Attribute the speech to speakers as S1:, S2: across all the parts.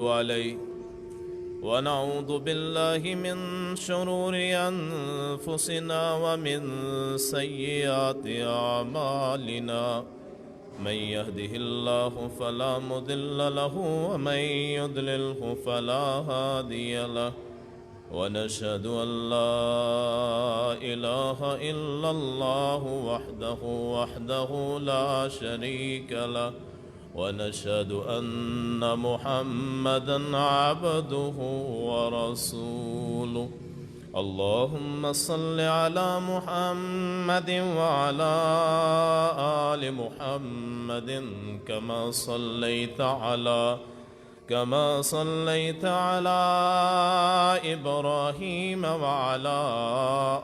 S1: عليه ونعوذ بالله من شرور أنفسنا ومن سيئات أعمالنا من يهده الله فلا مضل له ومن يضلله فلا هادي له ونشهد أن لا إله إلا الله وحده لا شريك له ونشهد أن محمدًا عبده ورسوله اللهم صل على محمد وعلى آل محمد كما صليت على إبراهيم وعلى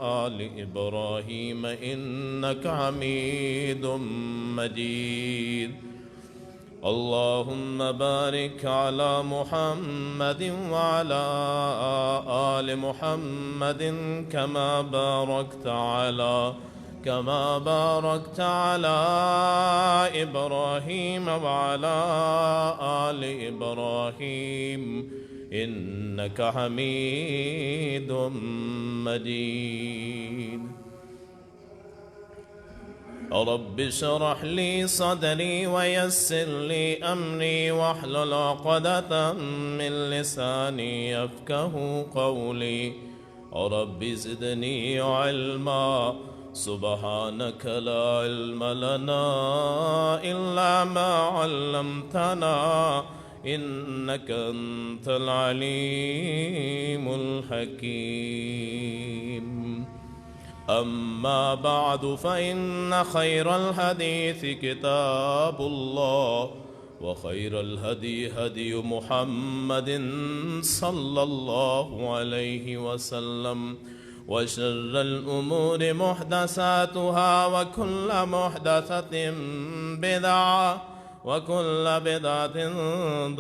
S1: آل إبراهيم إنك حميد مجيد اللهم بارك على محمد وعلى آل محمد كما باركت على إبراهيم وعلى آل إبراهيم إنك حميد مجيد رب اشرح لي صدري ويسر لي أمري واحلل عقدة من لساني يفقهوا قولي رب زدني علما سبحانك لا علم لنا إلا ما علمتنا إنك أنت العليم الحكيم أما بعد فإن خير الحديث كتاب الله وخير الهدي هدي محمد صلى الله عليه وسلم وشر الأمور محدثاتها وكل محدثة بدعة وكل بدعة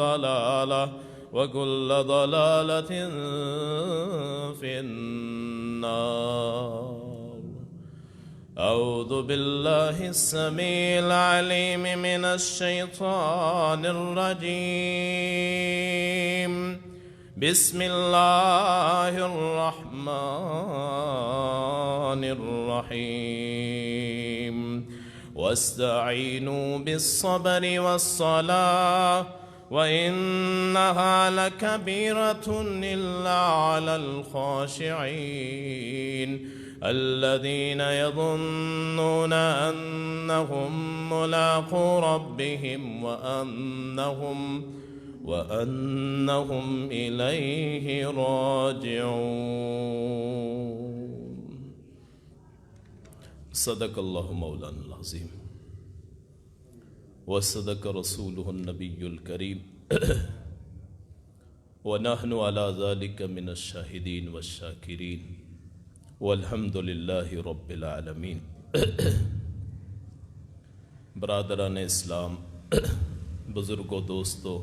S1: ضلالة وكل ضلالة في النار أعوذ بالله السميع العليم من الشيطان الرجيم بسم الله الرحمن الرحيم واستعينوا بالصبر والصلاة وإنها لكبيرة إلا على الخاشعين الذين يظنون أنهم ملاقو ربهم وأنهم إليه راجعون صدق الله مولانا العظيم وصدق رسوله النبي الكريم ونحن على ذلك من الشاهدين والشاكرين والحمد للہ رب العالمین برادران اسلام، بزرگوں، دوستوں،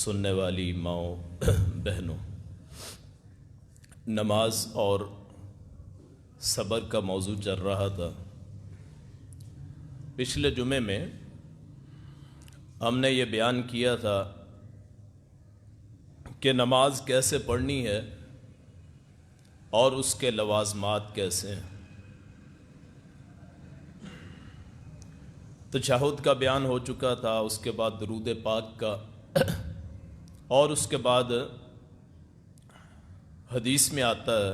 S1: سننے والی ماؤں، بہنوں، نماز اور صبر کا موضوع چل رہا تھا۔ پچھلے جمعے میں ہم نے یہ بیان کیا تھا کہ نماز کیسے پڑھنی ہے اور اس کے لوازمات کیسے ہیں۔ تشہد کا بیان ہو چکا تھا، اس کے بعد درود پاک کا، اور اس کے بعد حدیث میں آتا ہے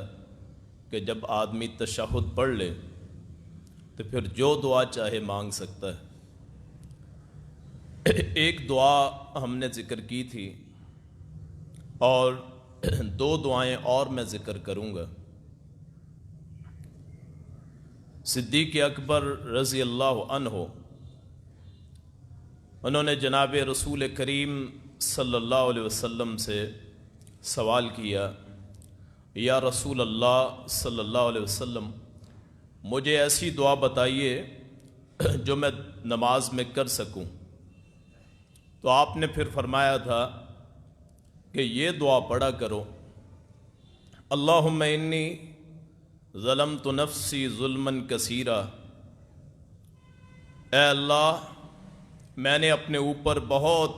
S1: کہ جب آدمی تشہد پڑھ لے تو پھر جو دعا چاہے مانگ سکتا ہے۔ ایک دعا ہم نے ذکر کی تھی اور دو دعائیں اور میں ذکر کروں گا۔ صدیق اکبر رضی اللہ عنہ انہوں نے جناب رسول کریم صلی اللہ علیہ وسلم سے سوال کیا، یا رسول اللہ صلی اللہ علیہ وسلم، مجھے ایسی دعا بتائیے جو میں نماز میں کر سکوں۔ تو آپ نے پھر فرمایا تھا کہ یہ دعا پڑھا کرو، اللہم انی ظلمت نفسی ظلما کثیرا، اے اللہ میں نے اپنے اوپر بہت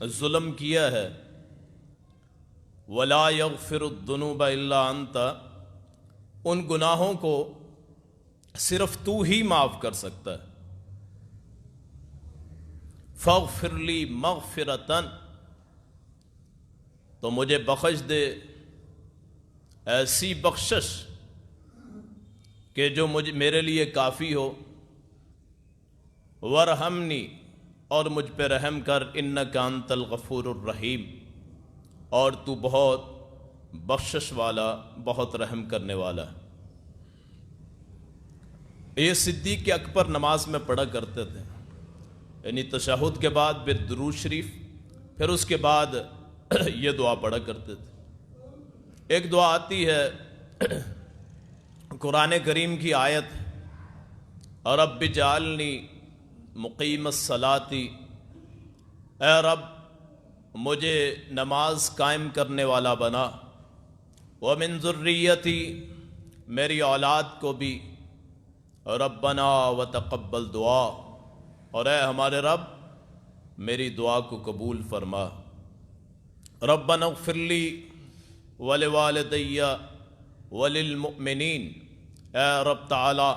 S1: ظلم کیا ہے، وَلَا يَغْفِرُ الذُّنُوبَ إِلَّا أَنْتَ، ان گناہوں کو صرف تو ہی معاف کر سکتا ہے۔ فَاغْفِرْ لِي مَغْفِرَةً، تو مجھے بخش دے ایسی بخشش کہ جو میرے لیے کافی ہو، وَارْحَمْنِی، اور مجھ پہ رحم کر، اِنَّکَ أَنْتَ الْغَفُورُ الرَّحِیمُ، اور تو بہت بخشش والا، بہت رحم کرنے والا ہے۔ یہ صدیق اکبر نماز میں پڑھا کرتے تھے، یعنی تشہد کے بعد پھر درود شریف، پھر اس کے بعد یہ دعا پڑھا کرتے تھے۔ ایک دعا آتی ہے قرآن کریم کی آیت، رب اجعلنی مقیم الصلاۃ، اے رب مجھے نماز قائم کرنے والا بنا، ومن ذریتی، میری اولاد کو بھی، ربنا وتقبل دعا، اور اے ہمارے رب میری دعا کو قبول فرما۔ ربنا اغفر لی ولوالدی وللمؤمنین، اے رب تعالی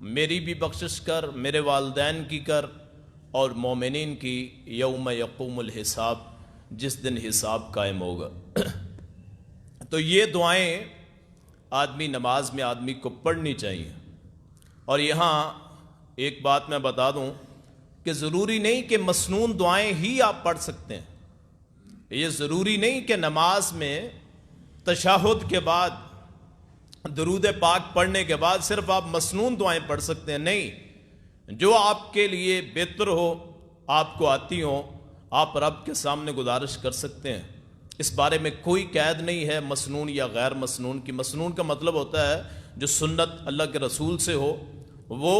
S1: میری بھی بخشش کر، میرے والدین کی کر، اور مومنین کی، یوم یقوم الحساب، جس دن حساب قائم ہوگا۔ تو یہ دعائیں آدمی نماز میں آدمی کو پڑھنی چاہیے۔ اور یہاں ایک بات میں بتا دوں کہ ضروری نہیں کہ مسنون دعائیں ہی آپ پڑھ سکتے ہیں، یہ ضروری نہیں کہ نماز میں تشہد کے بعد، درود پاک پڑھنے کے بعد صرف آپ مسنون دعائیں پڑھ سکتے ہیں، نہیں، جو آپ کے لیے بہتر ہو، آپ کو آتی ہوں، آپ رب کے سامنے گزارش کر سکتے ہیں۔ اس بارے میں کوئی قید نہیں ہے مسنون یا غیر مسنون کی۔ مسنون کا مطلب ہوتا ہے جو سنت اللہ کے رسول سے ہو وہ،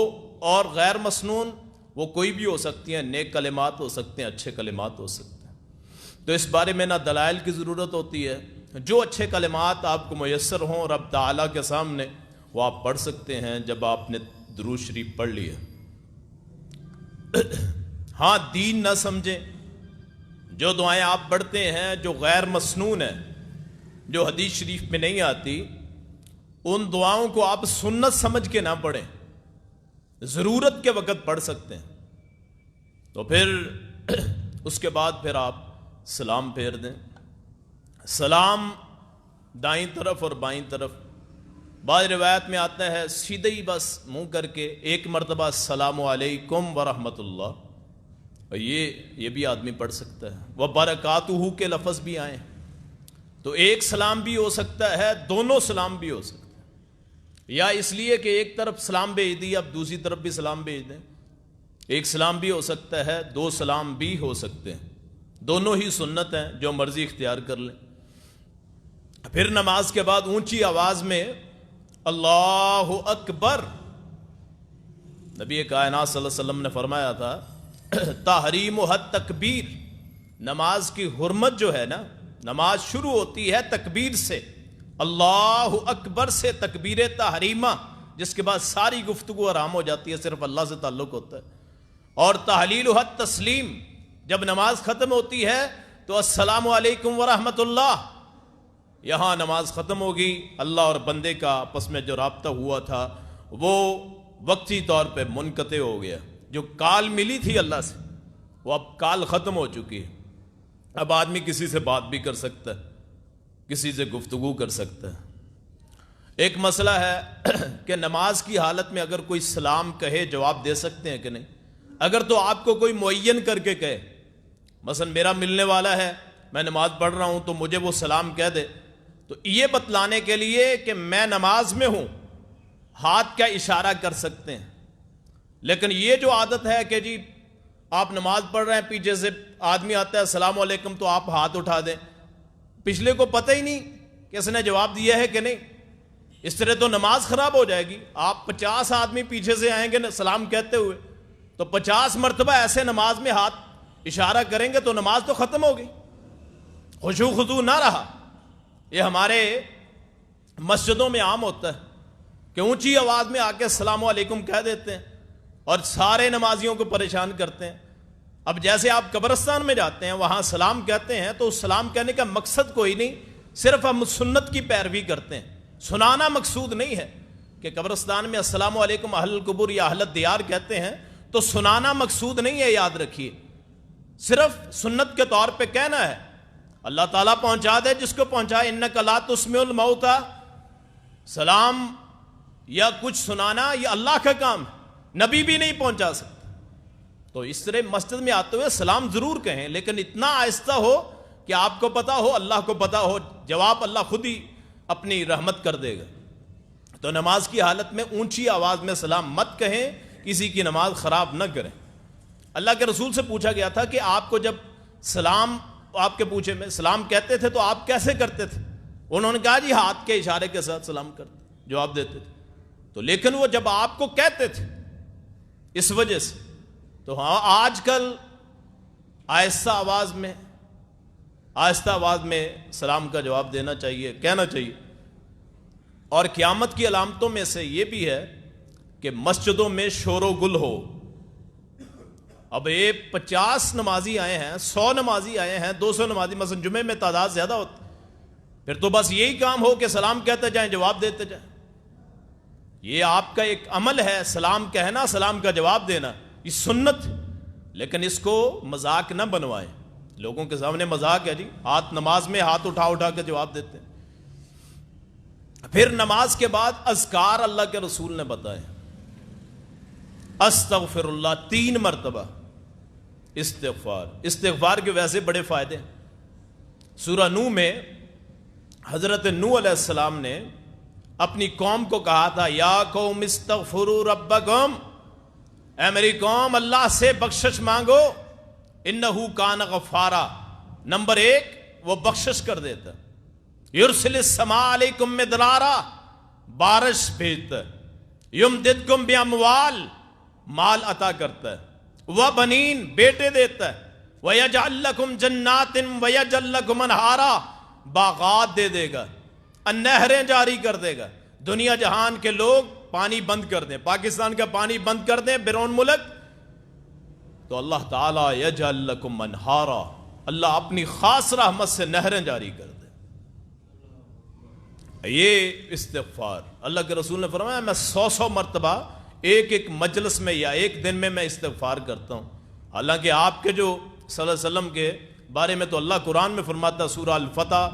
S1: اور غیر مسنون وہ کوئی بھی ہو سکتی ہیں، نیک کلمات ہو سکتے ہیں، اچھے کلمات ہو سکتے ہیں۔ تو اس بارے میں نہ دلائل کی ضرورت ہوتی ہے، جو اچھے کلمات آپ کو میسر ہوں رب تعالیٰ کے سامنے، وہ آپ پڑھ سکتے ہیں جب آپ نے درود شریف پڑھ لیا۔ ہاں دین نہ سمجھیں، جو دعائیں آپ پڑھتے ہیں جو غیر مسنون ہیں، جو حدیث شریف میں نہیں آتی، ان دعاؤں کو آپ سنت سمجھ کے نہ پڑھیں، ضرورت کے وقت پڑھ سکتے ہیں۔ تو پھر اس کے بعد پھر آپ سلام پھیر دیں، سلام دائیں طرف اور بائیں طرف۔ بعض روایت میں آتا ہے سیدھے ہی بس منہ کر کے ایک مرتبہ السلام علیکم ورحمۃ اللہ، اور یہ بھی آدمی پڑھ سکتا ہے۔ وبرکاتہ کے لفظ بھی آئے، تو ایک سلام بھی ہو سکتا ہے، دونوں سلام بھی ہو سکتے ہیں، یا اس لیے کہ ایک طرف سلام بھیج دی اب دوسری طرف بھی سلام بھیج دیں۔ ایک سلام بھی ہو سکتا ہے، دو سلام بھی ہو سکتے ہیں، دونوں ہی سنت ہیں، جو مرضی اختیار کر لیں۔ پھر نماز کے بعد اونچی آواز میں اللہ اکبر، نبی کائنات صلی اللہ علیہ وسلم نے فرمایا تھا تحریم حد تکبیر، نماز کی حرمت جو ہے نا، نماز شروع ہوتی ہے تکبیر سے، اللہ اکبر سے تکبیر تحریمہ، جس کے بعد ساری گفتگو آرام ہو جاتی ہے، صرف اللہ سے تعلق ہوتا ہے۔ اور تحلیل حد تسلیم، جب نماز ختم ہوتی ہے تو السلام علیکم ورحمۃ اللہ، یہاں نماز ختم ہوگی، اللہ اور بندے کا آپس میں جو رابطہ ہوا تھا وہ وقتی طور پہ منقطع ہو گیا، جو کال ملی تھی اللہ سے وہ اب کال ختم ہو چکی ہے۔ اب آدمی کسی سے بات بھی کر سکتا ہے، کسی سے گفتگو کر سکتا ہے۔ ایک مسئلہ ہے کہ نماز کی حالت میں اگر کوئی سلام کہے جواب دے سکتے ہیں کہ نہیں۔ اگر تو آپ کو کوئی معین کر کے کہے، مثلا میرا ملنے والا ہے، میں نماز پڑھ رہا ہوں تو مجھے وہ سلام کہہ دے، تو یہ بتلانے کے لیے کہ میں نماز میں ہوں ہاتھ کا اشارہ کر سکتے ہیں۔ لیکن یہ جو عادت ہے کہ جی آپ نماز پڑھ رہے ہیں، پیچھے سے آدمی آتا ہے السلام علیکم تو آپ ہاتھ اٹھا دیں، پچھلے کو پتہ ہی نہیں کہ اس نے جواب دیا ہے کہ نہیں، اس طرح تو نماز خراب ہو جائے گی۔ آپ 50 آدمی پیچھے سے آئیں گے سلام کہتے ہوئے، تو 50 مرتبہ ایسے نماز میں ہاتھ اشارہ کریں گے تو نماز تو ختم ہوگی، خشوع خضوع نہ رہا۔ یہ ہمارے مسجدوں میں عام ہوتا ہے کہ اونچی آواز میں آ کے السلام علیکم کہہ دیتے ہیں اور سارے نمازیوں کو پریشان کرتے ہیں۔ اب جیسے آپ قبرستان میں جاتے ہیں وہاں سلام کہتے ہیں تو اس سلام کہنے کا مقصد کوئی نہیں، صرف ہم سنت کی پیروی کرتے ہیں، سنانا مقصود نہیں ہے کہ قبرستان میں السلام علیکم اہل القبور یا اہل الدیار کہتے ہیں تو سنانا مقصود نہیں ہے، یاد رکھیے، صرف سنت کے طور پہ کہنا ہے۔ اللہ تعالیٰ پہنچا دے جس کو پہنچائے، انک لا تسمع الموتى، سلام یا کچھ سنانا یہ اللہ کا کام ہے، نبی بھی نہیں پہنچا سکتا۔ تو اس طرح مسجد میں آتے ہوئے سلام ضرور کہیں، لیکن اتنا آہستہ ہو کہ آپ کو پتا ہو، اللہ کو پتا ہو، جواب اللہ خود ہی اپنی رحمت کر دے گا۔ تو نماز کی حالت میں اونچی آواز میں سلام مت کہیں، کسی کی نماز خراب نہ کریں۔ اللہ کے رسول سے پوچھا گیا تھا کہ آپ کو جب سلام، آپ کے پوچھے میں سلام کہتے تھے تو آپ کیسے کرتے تھے؟ انہوں نے کہا جی ہاتھ کے اشارے کے ساتھ سلام کرتے، جواب دیتے تھے۔ تو لیکن وہ جب آپ کو کہتے تھے اس وجہ سے، تو ہاں آج کل آہستہ آواز میں سلام کا جواب دینا چاہیے، کہنا چاہیے۔ اور قیامت کی علامتوں میں سے یہ بھی ہے کہ مسجدوں میں شور و گل ہو۔ اب 50 نمازی آئے ہیں، 100 نمازی آئے ہیں، 200 نمازی، مثلا جمعے میں تعداد زیادہ ہوتی، پھر تو بس یہی کام ہو کہ سلام کہتے جائیں، جواب دیتے جائیں۔ یہ آپ کا ایک عمل ہے، سلام کہنا، سلام کا جواب دینا، یہ سنت، لیکن اس کو مذاق نہ بنوائیں۔ لوگوں کے سامنے مذاق ہے جی، نماز میں ہاتھ اٹھا کے جواب دیتے ہیں۔ پھر نماز کے بعد اذکار اللہ کے رسول نے بتائے، استغفر اللہ 3 مرتبہ استغفار کے ویسے بڑے فائدے ہیں۔ سورہ نوح میں حضرت نوح علیہ السلام نے اپنی قوم کو کہا تھا، یا قوم استغفروا ربکم، اے میری قوم اللہ سے بخشش مانگو، انہ کان غفارا۔ نمبر 1 وہ بخشش کر دیتا، یرسل السماء علیکم مدرارا، بارش بھیجتا ہے، یمددکم باموال، مال عطا کرتا ہے، وبنین، بیٹے دیتا ہے، ویجعل لکم جنات ویجعل لکم انہارا، باغات دے دے گا، نہریں جاری کر دے گا۔ دنیا جہان کے لوگ پانی بند کر دیں، پاکستان کا پانی بند کر دیں بیرون ملک، تو اللہ تعالیٰ یجعل لکم انہارا، اللہ اپنی خاص رحمت سے نہریں جاری کر دے۔ یہ استغفار اللہ کے رسول نے فرمایا میں 100 مرتبہ ایک مجلس میں یا ایک دن میں استغفار کرتا ہوں۔ حالانکہ آپ کے جو صلی اللہ علیہ وسلم کے بارے میں تو اللہ قرآن میں فرماتا سورہ الفتح،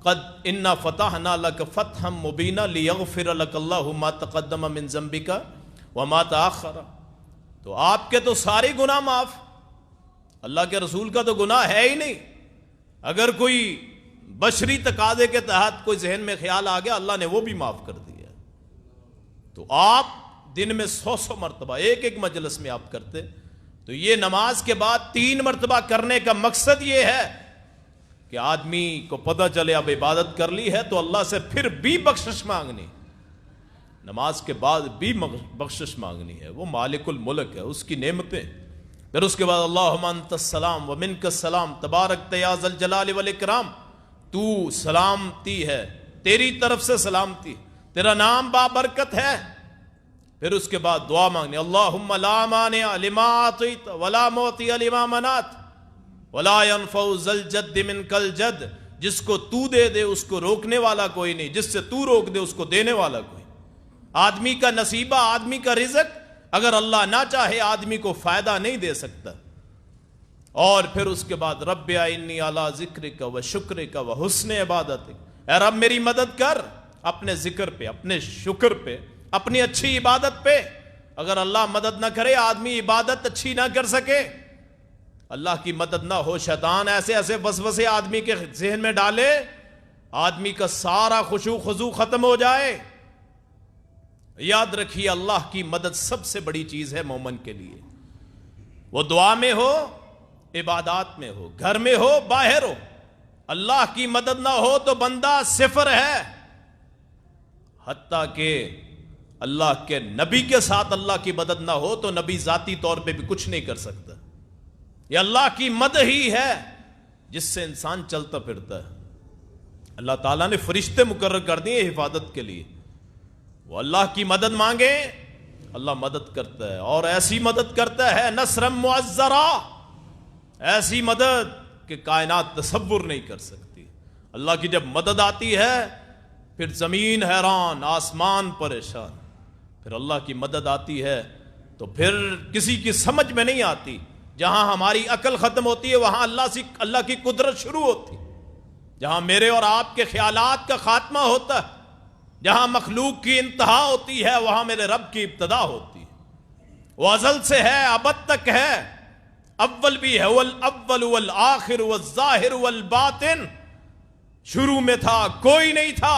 S1: قد انا فتحنا لک فتحا مبینا لیغفر لک اللہ ما تقدم من ذنبک وما تاخر۔ تو آپ کے تو سارے گناہ معاف، اللہ کے رسول کا تو گناہ ہے ہی نہیں۔ اگر کوئی بشری تقاضے کے تحت کوئی ذہن میں خیال آ گیا، اللہ نے وہ بھی معاف کر دیا۔ تو آپ دن میں 100 مرتبہ ایک مجلس میں آپ کرتے، تو یہ نماز کے بعد 3 مرتبہ کرنے کا مقصد یہ ہے کہ آدمی کو پتہ چلے اب عبادت کر لی ہے تو اللہ سے پھر بھی بخشش مانگنی، نماز کے بعد بھی بخشش مانگنی ہے۔ وہ مالک الملک ہے، اس کی نعمتیں۔ پھر اس کے بعد اللہم انت السلام ومنک السلام تبارک یا ذی الجلال والاکرام، تو سلامتی ہے، تیری طرف سے سلامتی، تیرا نام بابرکت ہے۔ پھر اس کے بعد دعا مانگنی، اللہم لا مانع لما اعطیت ولا معطی لما منعت ولا ينفع ذا الجد منک الجد، جس کو تو دے دے اس کو روکنے والا کوئی نہیں، جس سے تو روک دے اس کو دینے والا کوئی۔ آدمی کا نصیبہ، آدمی کا رزق اگر اللہ نہ چاہے آدمی کو فائدہ نہیں دے سکتا۔ اور پھر اس کے بعد رب انی علی ذکرک و شکرک و حسن عبادتک، اے رب میری مدد کر اپنے ذکر پہ، اپنے شکر پہ، اپنی اچھی عبادت پہ۔ اگر اللہ مدد نہ کرے آدمی عبادت اچھی نہ کر سکے، اللہ کی مدد نہ ہو، شیطان ایسے ایسے وسوسے آدمی کے ذہن میں ڈالے، آدمی کا سارا خشوع خضوع ختم ہو جائے۔ یاد رکھیے اللہ کی مدد سب سے بڑی چیز ہے مومن کے لیے، وہ دعا میں ہو، عبادات میں ہو، گھر میں ہو، باہر ہو۔ اللہ کی مدد نہ ہو تو بندہ صفر ہے۔ حتیٰ کہ اللہ کے نبی کے ساتھ اللہ کی مدد نہ ہو تو نبی ذاتی طور پہ بھی کچھ نہیں کر سکتا۔ یہ اللہ کی مدد ہی ہے جس سے انسان چلتا پھرتا ہے۔ اللہ تعالیٰ نے فرشتے مقرر کر دیے حفاظت کے لیے، وہ اللہ کی مدد مانگے اللہ مدد کرتا ہے، اور ایسی مدد کرتا ہے نصر معزرا، ایسی مدد کہ کائنات تصور نہیں کر سکتی. اللہ کی جب مدد آتی ہے پھر زمین حیران، آسمان پریشان. پھر اللہ کی مدد آتی ہے تو پھر کسی کی سمجھ میں نہیں آتی. جہاں ہماری عقل ختم ہوتی ہے وہاں اللہ کی قدرت شروع ہوتی. جہاں میرے اور آپ کے خیالات کا خاتمہ ہوتا ہے، جہاں مخلوق کی انتہا ہوتی ہے، وہاں میرے رب کی ابتدا ہوتی ہے. وہ ازل سے ہے، ابد تک ہے، اول بھی ہے، والاول والآخر والظاہر والباطن. شروع میں تھا کوئی نہیں تھا،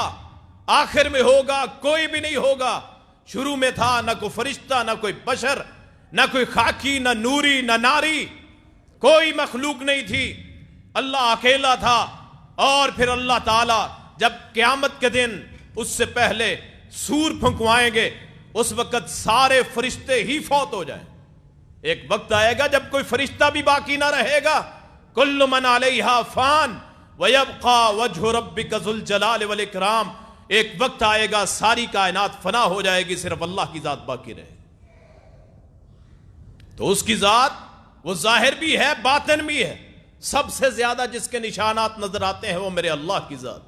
S1: آخر میں ہوگا کوئی بھی نہیں ہوگا. شروع میں تھا نہ کوئی فرشتہ، نہ کوئی بشر، نہ کوئی خاکی، نہ نوری، نہ ناری، کوئی مخلوق نہیں تھی. اللہ اکیلا تھا. اور پھر اللہ تعالی جب قیامت کے دن اس سے پہلے سور پھنکوائیں گے، اس وقت سارے فرشتے ہی فوت ہو جائیں. ایک وقت آئے گا جب کوئی فرشتہ بھی باقی نہ رہے گا. کل من علیہا فان ویبقى وجہ ربک ذو الجلال والاکرام. ایک وقت آئے گا ساری کائنات فنا ہو جائے گی، صرف اللہ کی ذات باقی رہے. تو اس کی ذات وہ ظاہر بھی ہے، باطن بھی ہے. سب سے زیادہ جس کے نشانات نظر آتے ہیں وہ میرے اللہ کی ذات.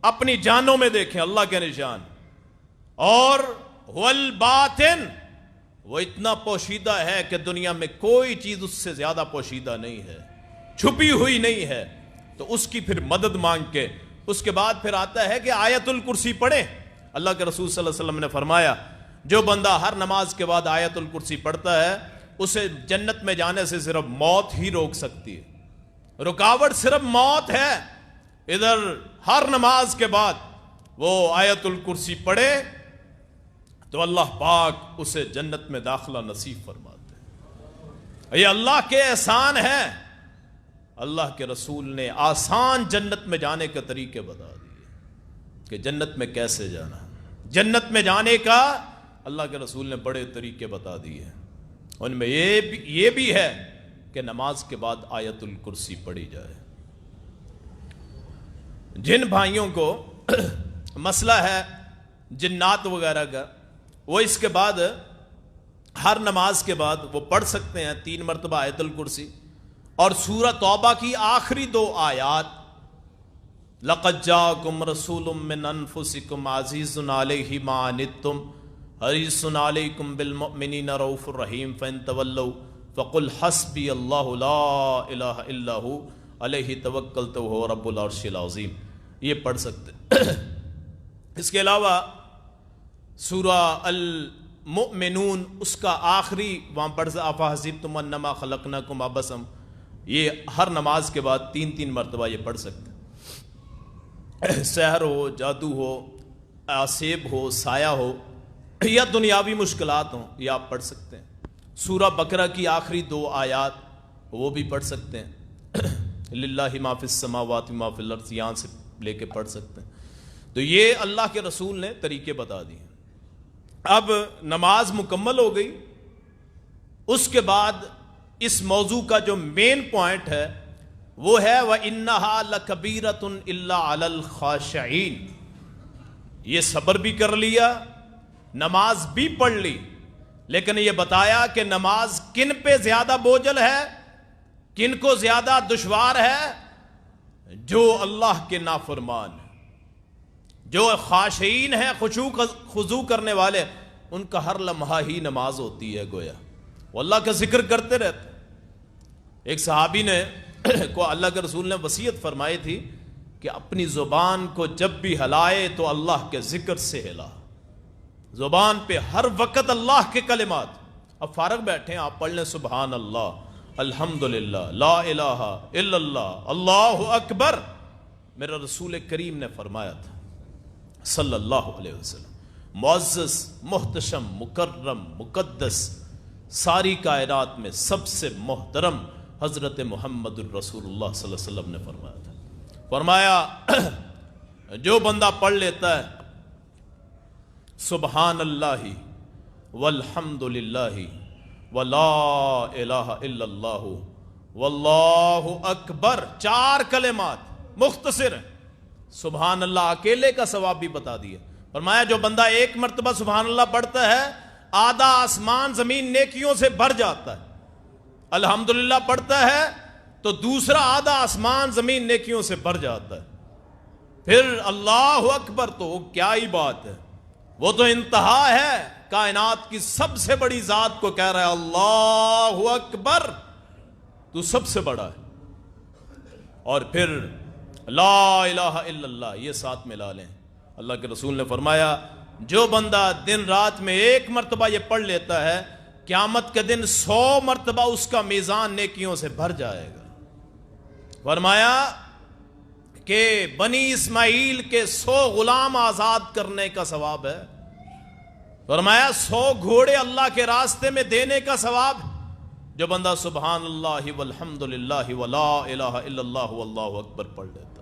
S1: اپنی جانوں میں دیکھیں اللہ کے نشان. اور والباطن، وہ اتنا پوشیدہ ہے کہ دنیا میں کوئی چیز اس سے زیادہ پوشیدہ نہیں ہے، چھپی ہوئی نہیں ہے. تو اس کی پھر مدد مانگ کے اس کے بعد پھر آتا ہے کہ آیت الکرسی پڑھیں. اللہ کے رسول صلی اللہ علیہ وسلم نے فرمایا جو بندہ ہر نماز کے بعد آیت الکرسی پڑھتا ہے اسے جنت میں جانے سے صرف موت ہی روک سکتی ہے. رکاوٹ صرف موت ہے. ادھر ہر نماز کے بعد وہ آیت الکرسی پڑھے تو اللہ پاک اسے جنت میں داخلہ نصیب فرماتے ہیں. یہ اللہ کے احسان ہے. اللہ کے رسول نے آسان جنت میں جانے کے طریقے بتا دیے کہ جنت میں کیسے جانا. جنت میں جانے کا اللہ کے رسول نے بڑے طریقے بتا دیے. ان میں یہ بھی ہے کہ نماز کے بعد آیت الکرسی پڑھی جائے. جن بھائیوں کو مسئلہ ہے جنات وغیرہ کا، وہ اس کے بعد ہر نماز کے بعد وہ پڑھ سکتے ہیں 3 مرتبہ آیت الکرسی اور سورہ توبہ کی آخری 2 آیات لَقَدْ جَاءَكُمْ رَسُولٌ مِّنْ أَنفُسِكُمْ عَزِيزٌ عَلَيْهِ مَا عَنِتُّمْ حَرِيصٌ عَلَيْكُمْ بِالْمُؤْمِنِينَ رَءُوفٌ رَحِيمٌ فَإِن تَوَلَّوْا فَقُلْ حَسْبِيَ اللَّهُ لَا إِلَٰهَ إِلَّا هُوَ عَلَيْهِ تَوَكَّلْتُ وَهُوَ رَبُّ الْعَرْشِ الْعَظِيمِ. یہ پڑھ سکتے. اس کے علاوہ سورہ المؤمنون اس کا آخری وہاں پڑھ سے افحسبتم انما خلقناکم عبثا، یہ ہر نماز کے بعد 3 مرتبہ یہ پڑھ سکتے. سحر ہو، جادو ہو، آسیب ہو، سایہ ہو یا دنیاوی مشکلات ہوں، یہ آپ پڑھ سکتے ہیں. سورہ بقرہ کی آخری 2 آیات وہ بھی پڑھ سکتے ہیں. للہ ما فی السماوات ما فی الارض، یہاں سے لے کے پڑھ سکتے ہیں. تو یہ اللہ کے رسول نے طریقے بتا دیے. اب نماز مکمل ہو گئی. اس کے بعد اس موضوع کا جو مین پوائنٹ ہے وہ ہے وَإِنَّهَا لَكَبِيرَةٌ إِلَّا عَلَى الْخَاشِعِينَ. یہ صبر بھی کر لیا، نماز بھی پڑھ لی، لیکن یہ بتایا کہ نماز کن پہ زیادہ بوجھل ہے، کن کو زیادہ دشوار ہے؟ جو اللہ کے نافرمان ہیں، جو خاشعین ہیں، خضوع کرنے والے، ان کا ہر لمحہ ہی نماز ہوتی ہے. گویا وہ اللہ کا ذکر کرتے رہتے. ایک صحابی نے کو اللہ کے رسول نے وصیت فرمائی تھی کہ اپنی زبان کو جب بھی ہلائے تو اللہ کے ذکر سے ہلا. زبان پہ ہر وقت اللہ کے کلمات. اب فارغ بیٹھے ہیں، آپ پڑھ لیں سبحان اللہ، الحمدللہ، لا الہ الا اللہ، اللہ اکبر. میرا رسول کریم نے فرمایا تھا صلی اللہ علیہ وسلم، معزز، محتشم، مکرم، مقدس، ساری کائنات میں سب سے محترم حضرت محمد الرسول اللہ صلی اللہ علیہ وسلم نے فرمایا تھا. فرمایا جو بندہ پڑھ لیتا ہے سبحان اللہ والحمد للہ ولا الہ الا اللہ واللہ اکبر، 4 کلمات مختصر ہیں. سبحان اللہ اکیلے کا ثواب بھی بتا دیا. فرمایا جو بندہ 1 مرتبہ سبحان اللہ پڑھتا ہے، آدھا آسمان زمین نیکیوں سے بھر جاتا ہے. الحمدللہ پڑھتا ہے تو دوسرا آدھا آسمان زمین نیکیوں سے بھر جاتا ہے. پھر اللہ اکبر تو کیا ہی بات ہے، وہ تو انتہا ہے. کائنات کی سب سے بڑی ذات کو کہہ رہا ہے اللہ اکبر، تو سب سے بڑا ہے. اور پھر لا الہ الا اللہ یہ ساتھ ملا لیں. اللہ کے رسول نے فرمایا جو بندہ دن رات میں ایک مرتبہ یہ پڑھ لیتا ہے، قیامت کے دن 100 مرتبہ اس کا میزان نیکیوں سے بھر جائے گا. فرمایا کہ بنی اسماعیل کے 100 غلام آزاد کرنے کا ثواب ہے. فرمایا 100 گھوڑے اللہ کے راستے میں دینے کا ثواب. جو بندہ سبحان اللہ والحمد للہ ولا الہ الا اللہ واللہ اکبر پڑھ لیتا،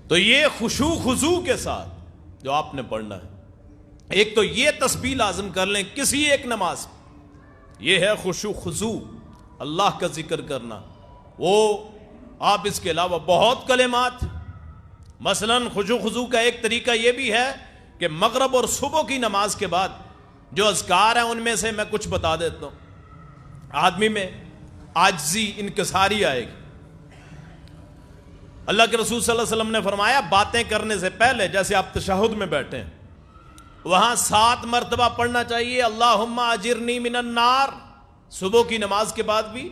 S1: تو یہ خشوع خضوع کے ساتھ جو آپ نے پڑھنا ہے. ایک تو یہ تسبیح لازم کر لیں کسی ایک نماز میں، یہ ہے خشوع خضوع، اللہ کا ذکر کرنا. وہ آپ اس کے علاوہ بہت کلمات، مثلا خشوع خضوع کا ایک طریقہ یہ بھی ہے کہ مغرب اور صبح کی نماز کے بعد جو اذکار ہیں ان میں سے میں کچھ بتا دیتا ہوں. آدمی میں عاجزی انکساری آئے گی. اللہ کے رسول صلی اللہ علیہ وسلم نے فرمایا باتیں کرنے سے پہلے جیسے آپ تشہد میں بیٹھے ہیں وہاں 7 مرتبہ پڑھنا چاہیے اللہم اجرنی من النار، صبح کی نماز کے بعد بھی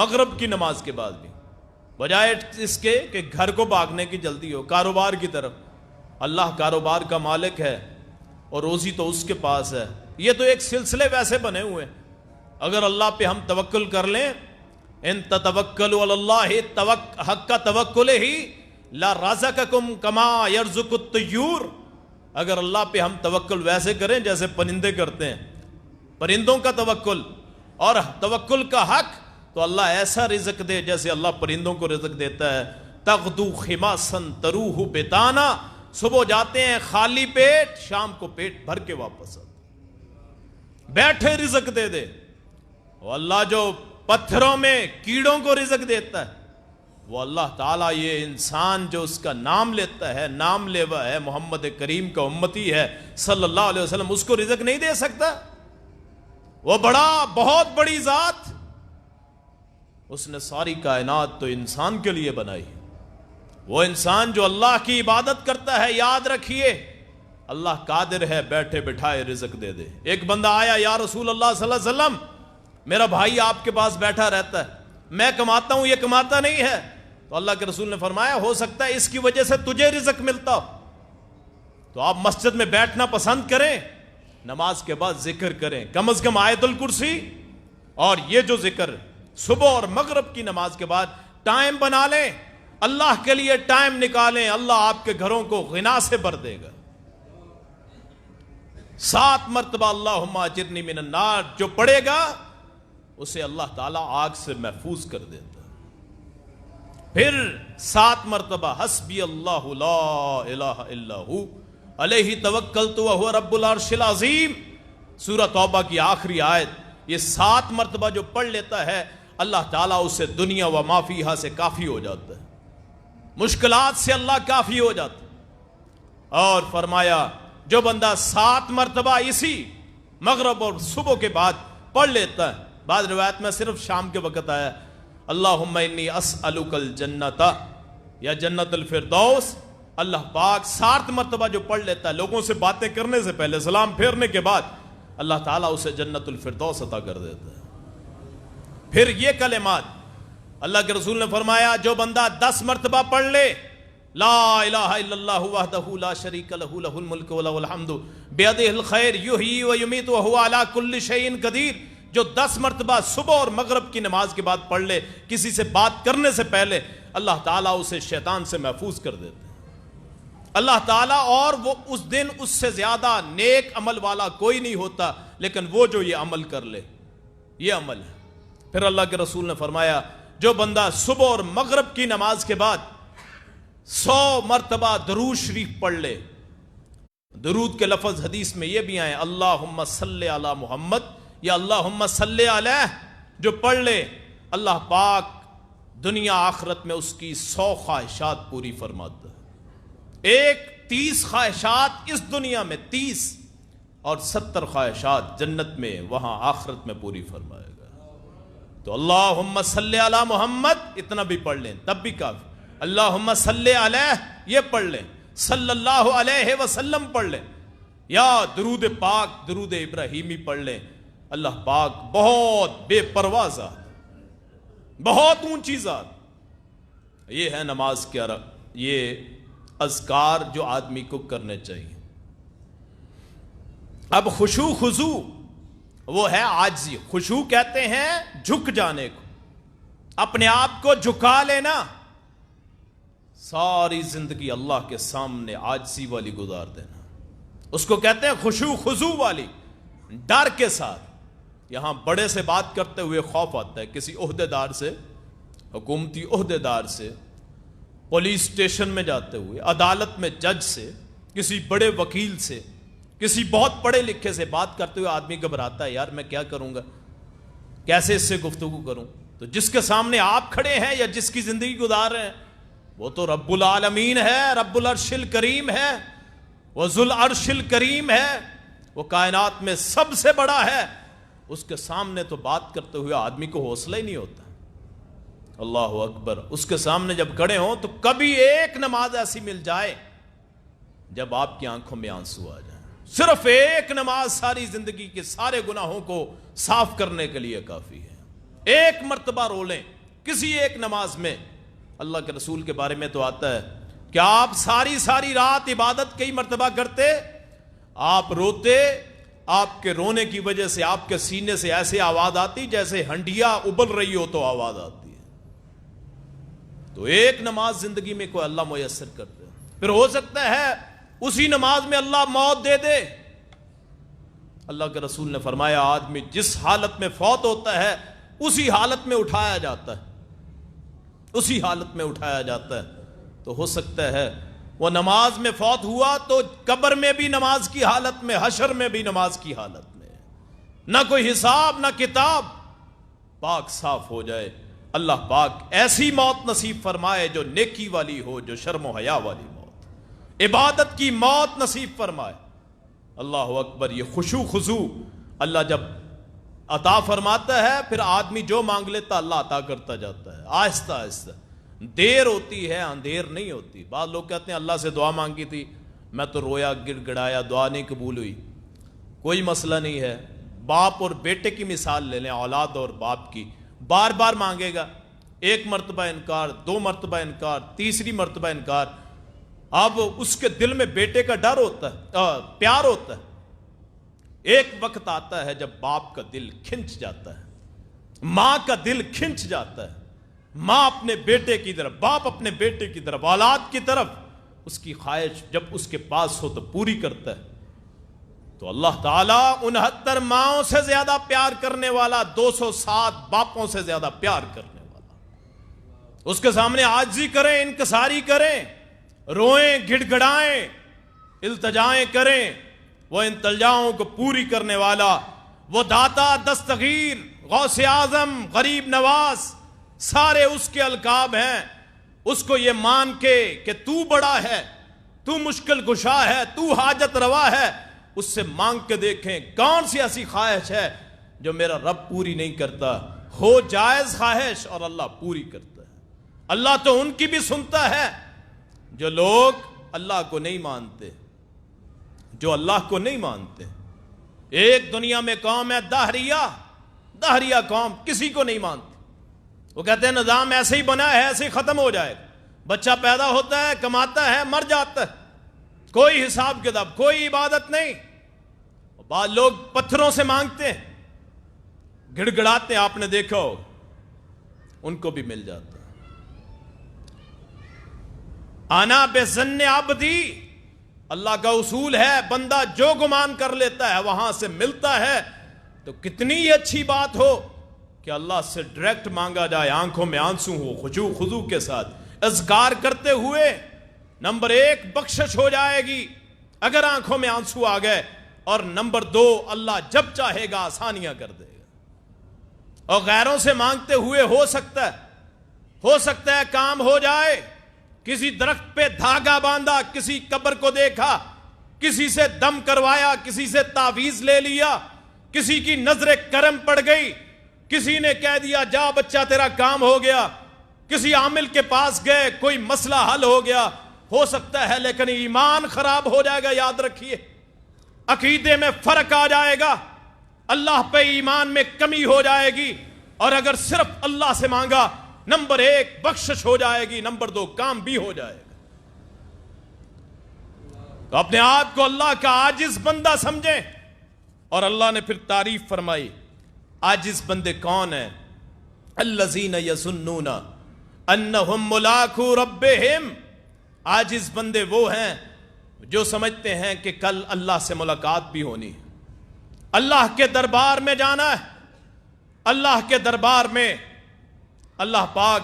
S1: مغرب کی نماز کے بعد بھی، بجائے اس کے کہ گھر کو بھاگنے کی جلدی ہو کاروبار کی طرف. اللہ کاروبار کا مالک ہے اور روزی تو اس کے پاس ہے. یہ تو ایک سلسلے ویسے بنے ہوئے ہیں. اگر اللہ پہ ہم توکل کر لیں، ان تتوکلوا علی اللہ حق کا توکل ہی لا رزقکم کما یرزق الطیور. اگر اللہ پہ ہم توکل ویسے کریں جیسے پرندے کرتے ہیں، پرندوں کا توکل اور توکل کا حق، تو اللہ ایسا رزق دے جیسے اللہ پرندوں کو رزق دیتا ہے. تغدو خماسا تروح بطانا، صبح جاتے ہیں خالی پیٹ، شام کو پیٹ بھر کے واپس آتے. بیٹھے رزق دے دے. وہ اللہ جو پتھروں میں کیڑوں کو رزق دیتا ہے، وہ اللہ تعالیٰ یہ انسان جو اس کا نام لیتا ہے، نام لیوا ہے، محمد کریم کا امتی ہے صلی اللہ علیہ وسلم، اس کو رزق نہیں دے سکتا؟ وہ بڑا بہت بڑی ذات، اس نے ساری کائنات تو انسان کے لیے بنائی. وہ انسان جو اللہ کی عبادت کرتا ہے، یاد رکھیے اللہ قادر ہے بیٹھے بٹھائے رزق دے دے. ایک بندہ آیا، یا رسول اللہ صلی اللہ علیہ وسلم میرا بھائی آپ کے پاس بیٹھا رہتا ہے، میں کماتا ہوں یہ کماتا نہیں ہے. تو اللہ کے رسول نے فرمایا ہو سکتا ہے اس کی وجہ سے تجھے رزق ملتا ہو، تو آپ مسجد میں بیٹھنا پسند کریں، نماز کے بعد ذکر کریں، کم از کم آیت الکرسی اور یہ جو ذکر صبح اور مغرب کی نماز کے بعد ٹائم بنا لیں، اللہ کے لیے ٹائم نکالیں، اللہ آپ کے گھروں کو غنا سے بھر دے گا. 7 مرتبہ اللہم اجرنی من النار جو پڑھے گا اسے اللہ تعالیٰ آگ سے محفوظ کر دیتا. پھر 7 مرتبہ حسبی اللہ لا الہ الا ہو علیہ توکلت وہو رب العرش العظیم، سورہ توبہ کی آخری آیت. یہ 7 مرتبہ جو پڑھ لیتا ہے اللہ تعالیٰ اسے دنیا و ما فیہا سے کافی ہو جاتا ہے، مشکلات سے اللہ کافی ہو جاتا ہے. اور فرمایا جو بندہ 7 مرتبہ اسی مغرب اور صبح کے بعد پڑھ لیتا ہے، بعض روایت میں صرف شام کے وقت آیا اللہم انی اسألک الجنت یا جنت الفردوس. اللہ پاک 7 مرتبہ جو پڑھ لیتا ہے لوگوں سے باتیں کرنے سے پہلے، سلام پھیرنے کے بعد، اللہ تعالیٰ اسے جنت الفردوس عطا کر دیتا ہے. پھر یہ کلمات اللہ کے رسول نے فرمایا جو بندہ 10 مرتبہ پڑھ لے لا الہ الا اللہ وحدہ لا شریک لہ لہ الملک و لہ الحمد بیدہ الخیر یحیی و یمیت وہو علی کل شیء قدیر، جو 10 مرتبہ صبح اور مغرب کی نماز کے بعد پڑھ لے کسی سے بات کرنے سے پہلے، اللہ تعالیٰ اسے شیطان سے محفوظ کر دیتے ہیں. اللہ تعالیٰ اور وہ اس دن اس سے زیادہ نیک عمل والا کوئی نہیں ہوتا، لیکن وہ جو یہ عمل کر لے، یہ عمل ہے. پھر اللہ کے رسول نے فرمایا جو بندہ صبح اور مغرب کی نماز کے بعد 100 مرتبہ درود شریف پڑھ لے. درود کے لفظ حدیث میں یہ بھی آئے اللہم صلی علی محمد یا اللہم صلی علیہ، جو پڑھ لے اللہ پاک دنیا آخرت میں اس کی 100 خواہشات پوری فرماتا ہے. 30 خواہشات اس دنیا میں 30 اور 70 خواہشات جنت میں وہاں آخرت میں پوری فرمائے گا. تو اللہم صلی علی محمد اتنا بھی پڑھ لیں تب بھی کافی، اللہم صلی علیہ یہ پڑھ لیں، صلی اللہ علیہ وسلم پڑھ لیں، یا درود پاک درود ابراہیمی پڑھ لیں۔ اللہ پاک بہت بے پرواہ ذات، بہت اونچی ذات، یہ ہے نماز کے یہ اذکار جو آدمی کو کرنے چاہیے۔ اب خشوع خضوع وہ ہے عاجزی، خشوع کہتے ہیں جھک جانے کو، اپنے آپ کو جھکا لینا، ساری زندگی اللہ کے سامنے عاجزی والی گزار دینا، اس کو کہتے ہیں خشوع خضوع والی، ڈر کے ساتھ۔ یہاں بڑے سے بات کرتے ہوئے خوف آتا ہے، کسی عہدیدار سے، حکومتی عہدیدار سے، پولیس اسٹیشن میں جاتے ہوئے، عدالت میں جج سے، کسی بڑے وکیل سے، کسی بہت پڑھے لکھے سے بات کرتے ہوئے آدمی گھبراتا ہے، یار میں کیا کروں گا، کیسے اس سے گفتگو کروں؟ تو جس کے سامنے آپ کھڑے ہیں یا جس کی زندگی گزار رہے ہیں وہ تو رب العالمین ہے، رب العرش الکریم ہے، وہ ذو العرش الکریم ہے، وہ کائنات میں سب سے بڑا ہے، اس کے سامنے تو بات کرتے ہوئے آدمی کو حوصلہ ہی نہیں ہوتا۔ اللہ اکبر، اس کے سامنے جب کھڑے ہوں تو کبھی ایک نماز ایسی مل جائے جب آپ کی آنکھوں میں آنسو آ جائیں، صرف ایک نماز ساری زندگی کے سارے گناہوں کو صاف کرنے کے لیے کافی ہے۔ ایک مرتبہ رو لیں کسی ایک نماز میں۔ اللہ کے رسول کے بارے میں تو آتا ہے کہ آپ ساری رات عبادت کئی مرتبہ کرتے، آپ روتے، آپ کے رونے کی وجہ سے آپ کے سینے سے ایسے آواز آتی جیسے ہنڈیا ابل رہی ہو تو آواز آتی ہے۔ تو ایک نماز زندگی میں کوئی اللہ میسر کرتے، پھر ہو سکتا ہے اسی نماز میں اللہ موت دے دے۔ اللہ کے رسول نے فرمایا آدمی جس حالت میں فوت ہوتا ہے اسی حالت میں اٹھایا جاتا ہے، اسی حالت میں اٹھایا جاتا ہے۔ تو ہو سکتا ہے وہ نماز میں فوت ہوا تو قبر میں بھی نماز کی حالت میں، حشر میں بھی نماز کی حالت میں، نہ کوئی حساب نہ کتاب، پاک صاف ہو جائے۔ اللہ پاک ایسی موت نصیب فرمائے جو نیکی والی ہو، جو شرم و حیا والی موت، عبادت کی موت نصیب فرمائے۔ اللہ اکبر، یہ خشوع خضوع اللہ جب عطا فرماتا ہے پھر آدمی جو مانگ لیتا اللہ عطا کرتا جاتا ہے، آہستہ آہستہ۔ دیر ہوتی ہے، اندھیر نہیں ہوتی۔ بعض لوگ کہتے ہیں اللہ سے دعا مانگی تھی، میں تو رویا گڑ گڑایا، دعا نہیں قبول ہوئی۔ کوئی مسئلہ نہیں ہے، باپ اور بیٹے کی مثال لے لیں، اولاد اور باپ کی، بار بار مانگے گا، ایک مرتبہ انکار، دو مرتبہ انکار، تیسری مرتبہ انکار، اب اس کے دل میں بیٹے کا ڈر ہوتا ہے، پیار ہوتا ہے۔ ایک وقت آتا ہے جب باپ کا دل کھنچ جاتا ہے، ماں کا دل کھنچ جاتا ہے، ماں اپنے بیٹے کی طرف، باپ اپنے بیٹے کی طرف، اولاد کی طرف، اس کی خواہش جب اس کے پاس ہو تو پوری کرتا ہے۔ تو اللہ تعالیٰ 69 ماؤں سے زیادہ پیار کرنے والا، 207 باپوں سے زیادہ پیار کرنے والا، اس کے سامنے عاجزی کریں، انکساری کریں، روئیں، گڑ گڑائیں، التجائیں کریں، وہ ان تلجاؤں کو پوری کرنے والا، وہ داتا، دستگیر، غوث اعظم، غریب نواز، سارے اس کے القاب ہیں۔ اس کو یہ مان کے کہ تو بڑا ہے، تو مشکل کشا ہے، تو حاجت روا ہے، اس سے مانگ کے دیکھیں کون سی ایسی خواہش ہے جو میرا رب پوری نہیں کرتا۔ ہو جائز خواہش اور اللہ پوری کرتا ہے۔ اللہ تو ان کی بھی سنتا ہے جو لوگ اللہ کو نہیں مانتے، جو اللہ کو نہیں مانتے۔ ایک دنیا میں قوم ہے دہریہ قوم، کسی کو نہیں مانتی۔ وہ کہتے ہیں نظام ایسے ہی بنا ہے، ایسے ہی ختم ہو جائے، بچہ پیدا ہوتا ہے، کماتا ہے، مر جاتا ہے، کوئی حساب کتاب، کوئی عبادت نہیں۔ بعض لوگ پتھروں سے مانگتے ہیں، گڑ گڑاتے ہیں، آپ نے دیکھا ہو، ان کو بھی مل جاتا ہے۔ انا بظن عبدی، اللہ کا اصول ہے بندہ جو گمان کر لیتا ہے وہاں سے ملتا ہے۔ تو کتنی ہی اچھی بات ہو کہ اللہ سے ڈائریکٹ مانگا جائے، آنکھوں میں آنسو ہو، خشوع خضوع کے ساتھ اذکار کرتے ہوئے۔ نمبر 1 بخشش ہو جائے گی اگر آنکھوں میں آنسو آ گئے، اور نمبر 2 اللہ جب چاہے گا آسانیاں کر دے گا۔ اور غیروں سے مانگتے ہوئے ہو سکتا ہے کام ہو جائے۔ کسی درخت پہ دھاگا باندھا، کسی قبر کو دیکھا، کسی سے دم کروایا، کسی سے تعویذ لے لیا، کسی کی نظر کرم پڑ گئی، کسی نے کہہ دیا جا بچہ تیرا کام ہو گیا، کسی عامل کے پاس گئے کوئی مسئلہ حل ہو گیا، ہو سکتا ہے لیکن ایمان خراب ہو جائے گا. یاد رکھیے عقیدے میں فرق آ جائے گا، اللہ پہ ایمان میں کمی ہو جائے گی، اور اگر صرف اللہ سے مانگا نمبر 1 بخشش ہو جائے گی، نمبر 2 کام بھی ہو جائے گا. تو اپنے آپ کو اللہ کا عاجز بندہ سمجھیں. اور اللہ نے پھر تعریف فرمائی عاجز بندے کون ہیں؟ الذین یظنون انہم ملاقو ربہم. عاجز بندے وہ ہیں جو سمجھتے ہیں کہ کل اللہ سے ملاقات بھی ہونی ہے، اللہ کے دربار میں جانا ہے. اللہ کے دربار میں اللہ پاک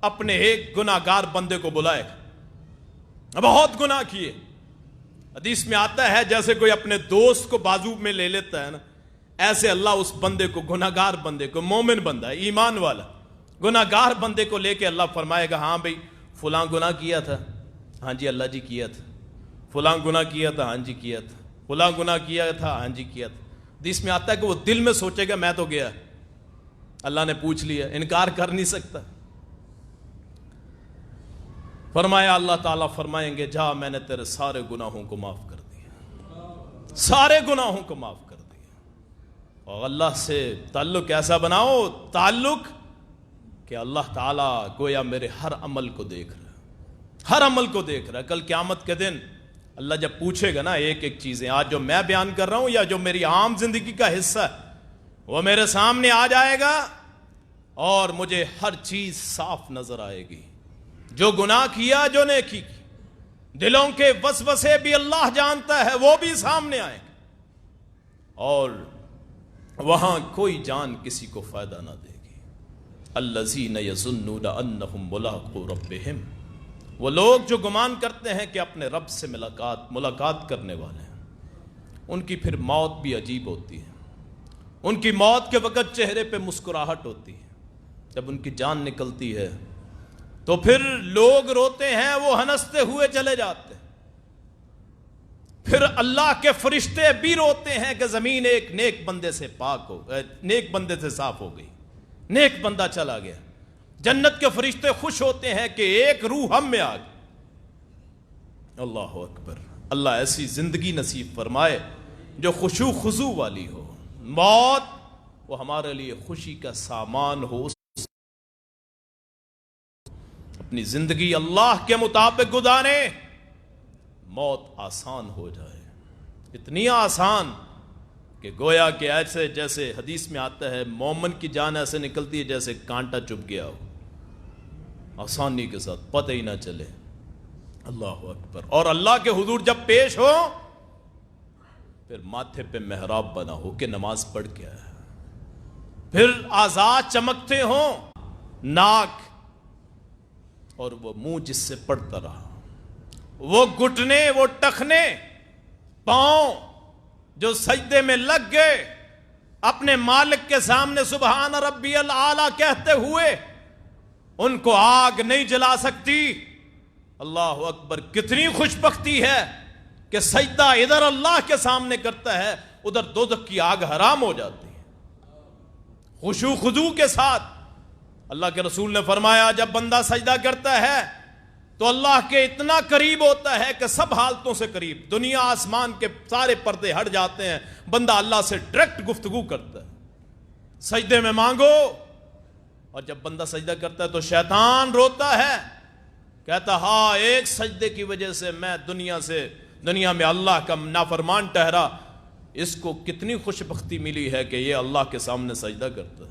S1: اپنے ایک گناہگار بندے کو بلائے گا، بہت گناہ کیے. حدیث میں آتا ہے جیسے کوئی اپنے دوست کو بازو میں لے لیتا ہے نا، ایسے اللہ اس بندے کو، گناہگار بندے کو، مومن بندہ ہے ایمان والا، گناہگار بندے کو لے کے اللہ فرمائے گا ہاں بھئی فلاں گناہ کیا تھا، ہاں جی اللہ جی کیا تھا، فلاں گناہ کیا تھا، ہاں جی کیا تھا، فلاں گناہ کیا تھا، ہاں جی کیا تھا. حدیث میں آتا ہے کہ وہ دل میں سوچے گا میں تو گیا، اللہ نے پوچھ لیا، انکار کر نہیں سکتا. فرمایا اللہ تعالیٰ فرمائیں گے جا میں نے تیرے سارے گناہوں کو معاف کر دیا، سارے گناہوں کو معاف کر دیا. اور اللہ سے تعلق ایسا بناؤ، تعلق کہ اللہ تعالیٰ گویا میرے ہر عمل کو دیکھ رہا ہے، ہر عمل کو دیکھ رہا ہے. کل قیامت کے دن اللہ جب پوچھے گا نا ایک ایک چیزیں، آج جو میں بیان کر رہا ہوں یا جو میری عام زندگی کا حصہ ہے وہ میرے سامنے آ جائے گا اور مجھے ہر چیز صاف نظر آئے گی. جو گناہ کیا، جو نیکی کی، دلوں کے وسوسے بھی اللہ جانتا ہے، وہ بھی سامنے آئے گا، اور وہاں کوئی جان کسی کو فائدہ نہ دے گی. الذین یظنون انہم ملاقو ربہم. وہ لوگ جو گمان کرتے ہیں کہ اپنے رب سے ملاقات کرنے والے ہیں، ان کی پھر موت بھی عجیب ہوتی ہے. ان کی موت کے وقت چہرے پہ مسکراہٹ ہوتی ہے، جب ان کی جان نکلتی ہے تو پھر لوگ روتے ہیں، وہ ہنستے ہوئے چلے جاتے ہیں. پھر اللہ کے فرشتے بھی روتے ہیں کہ زمین ایک نیک بندے سے پاک ہو گئی، نیک بندے سے صاف ہو گئی، نیک بندہ چلا گیا. جنت کے فرشتے خوش ہوتے ہیں کہ ایک روح ہم میں آ گئی. اللہ اکبر. اللہ ایسی زندگی نصیب فرمائے جو خشوع خضوع والی ہو. موت وہ ہمارے لیے خوشی کا سامان ہو. اپنی زندگی اللہ کے مطابق گزاریں، موت آسان ہو جائے، اتنی آسان کہ گویا کہ ایسے جیسے حدیث میں آتا ہے مومن کی جان ایسے نکلتی ہے جیسے کانٹا چبھ گیا ہو، آسانی کے ساتھ پتہ ہی نہ چلے. اللہ اکبر. اور اللہ کے حضور جب پیش ہو پھر ماتھے پہ محراب بنا ہو کہ نماز پڑھ کے آیا، پھر اعضاء چمکتے ہوں، ناک اور وہ منہ جس سے پڑتا رہا، وہ گھٹنے، وہ ٹخنے، پاؤں جو سجدے میں لگ گئے اپنے مالک کے سامنے سبحان ربی الاعلیٰ کہتے ہوئے، ان کو آگ نہیں جلا سکتی. اللہ اکبر. کتنی خوش بختی ہے کہ سجدہ ادھر اللہ کے سامنے کرتا ہے، ادھر دوزخ کی آگ حرام ہو جاتی ہے. خشوع خضوع کے ساتھ اللہ کے رسول نے فرمایا جب بندہ سجدہ کرتا ہے تو اللہ کے اتنا قریب ہوتا ہے کہ سب حالتوں سے قریب، دنیا آسمان کے سارے پردے ہٹ جاتے ہیں، بندہ اللہ سے ڈائریکٹ گفتگو کرتا ہے. سجدے میں مانگو. اور جب بندہ سجدہ کرتا ہے تو شیطان روتا ہے، کہتا ہاں ایک سجدے کی وجہ سے میں دنیا میں اللہ کا نافرمان ٹھہرا، اس کو کتنی خوش بختی ملی ہے کہ یہ اللہ کے سامنے سجدہ کرتا ہے.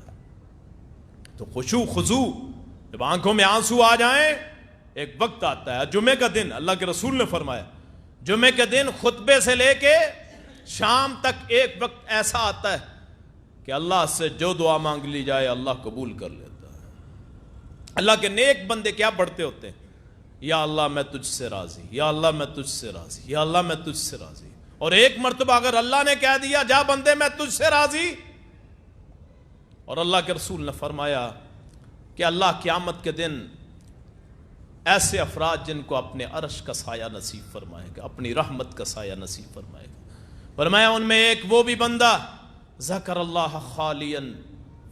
S1: تو خشوع خضوع، جب آنکھوں میں آنسو آ جائیں، ایک وقت آتا ہے جمعے کا دن، اللہ کے رسول نے فرمایا جمعے کے دن خطبے سے لے کے شام تک ایک وقت ایسا آتا ہے کہ اللہ سے جو دعا مانگ لی جائے اللہ قبول کر لیتا ہے. اللہ کے نیک بندے کیا پڑھتے ہوتے ہیں؟ یا اللہ میں تجھ سے راضی، یا اللہ میں تجھ سے راضی، یا اللہ میں تجھ سے راضی. اور ایک مرتبہ اگر اللہ نے کہہ دیا جا بندے میں تجھ سے راضی، اور اللہ کے رسول نے فرمایا کہ اللہ قیامت کے دن ایسے افراد جن کو اپنے عرش کا سایہ نصیب فرمائے گا، اپنی رحمت کا سایہ نصیب فرمائے گا، فرمایا ان میں ایک وہ بھی بندہ ذکر اللہ خالیا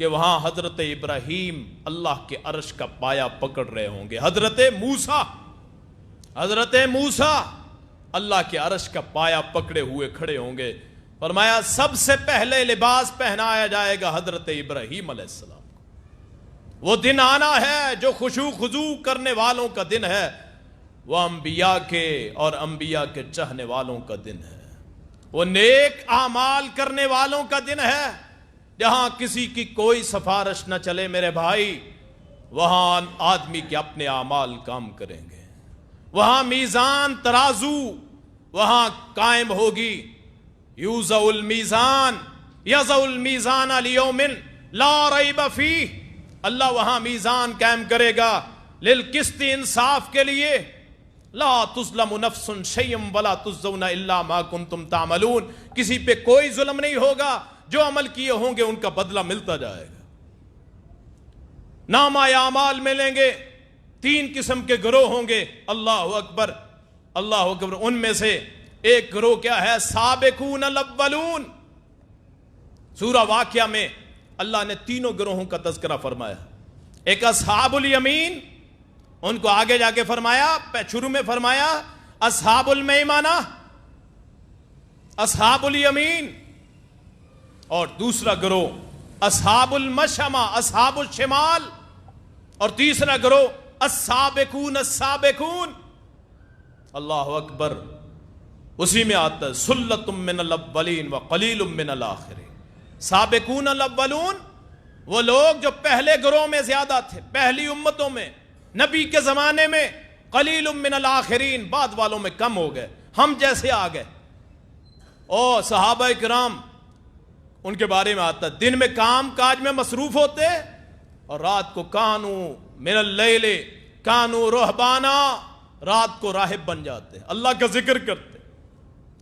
S1: کہ وہاں حضرت ابراہیم اللہ کے عرش کا پایا پکڑ رہے ہوں گے. حضرت موسیٰ اللہ کے عرش کا پایا پکڑے ہوئے کھڑے ہوں گے. فرمایا سب سے پہلے لباس پہنایا جائے گا حضرت ابراہیم علیہ السلام کو. وہ دن آنا ہے جو خشوع خضوع کرنے والوں کا دن ہے. وہ انبیاء کے اور انبیاء کے چاہنے والوں کا دن ہے. وہ نیک اعمال کرنے والوں کا دن ہے. جہاں کسی کی کوئی سفارش نہ چلے میرے بھائی، وہاں آدمی کے اپنے اعمال کام کریں گے. وہاں میزان ترازو وہاں قائم ہوگی. یوزع المیزان یضع المیزان لیوم لا ریب فیہ. اللہ وہاں میزان قائم کرے گا للقسط، انصاف کے لیے. لا تظلم نفس شیئا ولا تجزون الا ما کنتم تعملون. کسی پہ کوئی ظلم نہیں ہوگا، جو عمل کیے ہوں گے ان کا بدلہ ملتا جائے گا. نامہ اعمال ملیں گے. 3 قسم کے گروہ ہوں گے. اللہ اکبر اللہ اکبر. ان میں سے ایک گروہ کیا ہے؟ سابقون الاولون. سورہ واقعہ میں اللہ نے تینوں گروہوں کا تذکرہ فرمایا. ایک اصحاب الیمین، ان کو آگے جا کے فرمایا، شروع میں فرمایا اصحاب المیمنہ، اصحاب الیمین. اور دوسرا گروہ اصحاب المشأمہ، اصحاب الشمال. اور تیسرا گروہ السابقون السابقون. اللہ اکبر. اسی میں آتا ہے سلۃ من الاولین وقلیل من الاخرین. سابقون الاولون وہ لوگ جو پہلے گروہ میں زیادہ تھے، پہلی امتوں میں، نبی کے زمانے میں. قلیل من الاخرین، بعد والوں میں کم ہو گئے، ہم جیسے آ گئے. اور صحابہ کرام ان کے بارے میں آتا ہے دن میں کام کاج میں مصروف ہوتے اور رات کو کانو من اللیل کانو رہبانا، رات کو راہب بن جاتے، اللہ کا ذکر کرتے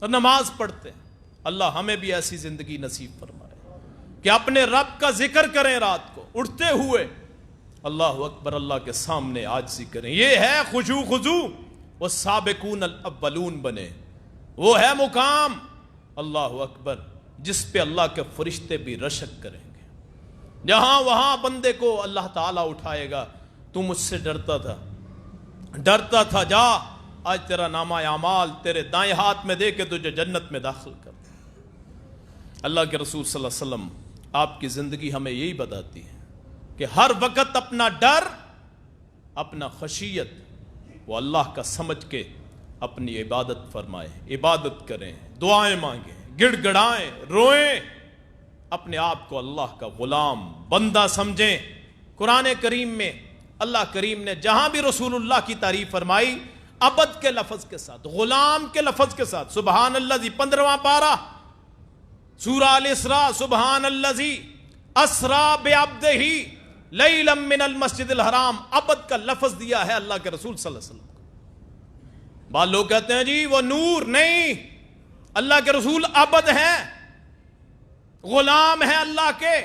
S1: اور نماز پڑھتے. اللہ ہمیں بھی ایسی زندگی نصیب فرمائے کہ اپنے رب کا ذکر کریں رات کو اٹھتے ہوئے. اللہ اکبر. اللہ کے سامنے عاجزی کریں. یہ ہے خشوع خضوع. وہ سابقون الاولون بنے. وہ ہے مقام اللہ اکبر جس پہ اللہ کے فرشتے بھی رشک کریں گے. جہاں وہاں بندے کو اللہ تعالیٰ اٹھائے گا. تو مجھ سے ڈرتا تھا، جا آج تیرا نامہ اعمال تیرے دائیں ہاتھ میں دے کے تجھے جنت میں داخل کر. اللہ کے رسول صلی اللہ علیہ وسلم آپ کی زندگی ہمیں یہی بتاتی ہے کہ ہر وقت اپنا ڈر، اپنا خشیت وہ اللہ کا سمجھ کے اپنی عبادت فرمائیں، عبادت کریں، دعائیں مانگیں، گڑ گڑائیں، روئیں. اپنے آپ کو اللہ کا غلام بندہ سمجھیں. قرآن کریم میں اللہ کریم نے جہاں بھی رسول اللہ کی تعریف فرمائی عبد کے لفظ کے ساتھ، غلام کے لفظ کے ساتھ. سبحان اللہ 15واں پارہ سورہ الاسراء. سبحان الذی اسرا بعبدہ لیلا من المسجد الحرام. عبد کا لفظ دیا ہے اللہ کے رسول صلی اللہ علیہ وسلم کو. بعض لوگ کہتے ہیں جی وہ نور، نہیں، اللہ کے رسول عبد ہیں، غلام ہیں اللہ کے،